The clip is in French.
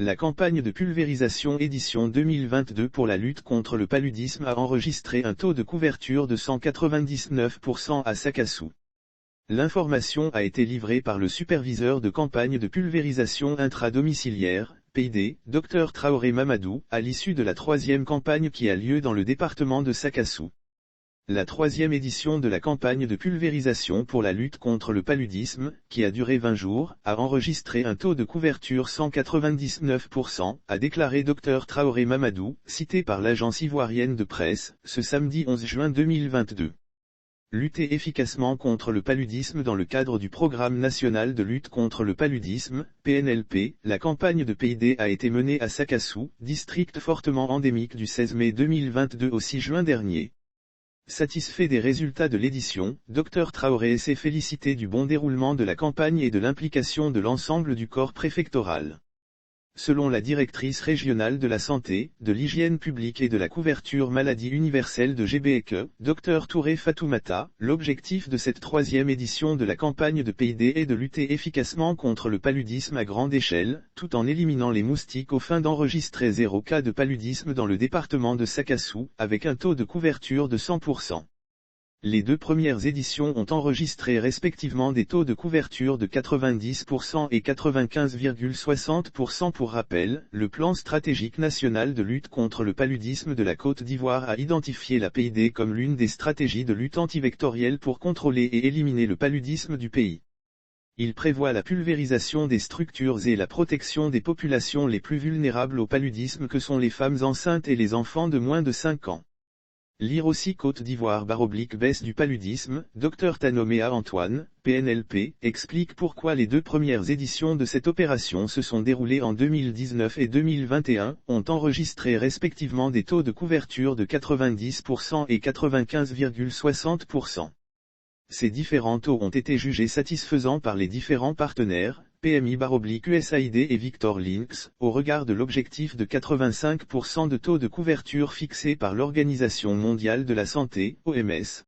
La campagne de pulvérisation édition 2022 pour la lutte contre le paludisme a enregistré un taux de couverture de 199% à Sakassou. L'information a été livrée par le superviseur de campagne de pulvérisation intra-domiciliaire, PID, Dr Traoré Mamadou, à l'issue de la troisième campagne qui a lieu dans le département de Sakassou. La troisième édition de la campagne de pulvérisation pour la lutte contre le paludisme, qui a duré 20 jours, a enregistré un taux de couverture 199%, a déclaré Dr Traoré Mamadou, cité par l'agence ivoirienne de presse, ce samedi 11 juin 2022. Lutter efficacement contre le paludisme dans le cadre du Programme national de lutte contre le paludisme, PNLP, la campagne de PID a été menée à Sakassou, district fortement endémique du 16 mai 2022 au 6 juin dernier. Satisfait des résultats de l'édition, Dr Traoré s'est félicité du bon déroulement de la campagne et de l'implication de l'ensemble du corps préfectoral. Selon la directrice régionale de la santé, de l'hygiène publique et de la couverture maladie universelle de GBEK, Dr Touré Fatoumata, l'objectif de cette troisième édition de la campagne de PID est de lutter efficacement contre le paludisme à grande échelle, tout en éliminant les moustiques aux fins d'enregistrer 0 cas de paludisme dans le département de Sakassou, avec un taux de couverture de 100%. Les deux premières éditions ont enregistré respectivement des taux de couverture de 90% et 95,60%. Pour rappel, le plan stratégique national de lutte contre le paludisme de la Côte d'Ivoire a identifié la PID comme l'une des stratégies de lutte antivectorielle pour contrôler et éliminer le paludisme du pays. Il prévoit la pulvérisation des structures et la protection des populations les plus vulnérables au paludisme que sont les femmes enceintes et les enfants de moins de 5 ans. Lire aussi Côte d'Ivoire / baisse du paludisme, Dr Tanoméa Antoine, PNLP, explique pourquoi les deux premières éditions de cette opération se sont déroulées en 2019 et 2021, ont enregistré respectivement des taux de couverture de 90% et 95,60%. Ces différents taux ont été jugés satisfaisants par les différents partenaires, PMI / USAID et Victor Lynx, au regard de l'objectif de 85% de taux de couverture fixé par l'Organisation mondiale de la santé, OMS.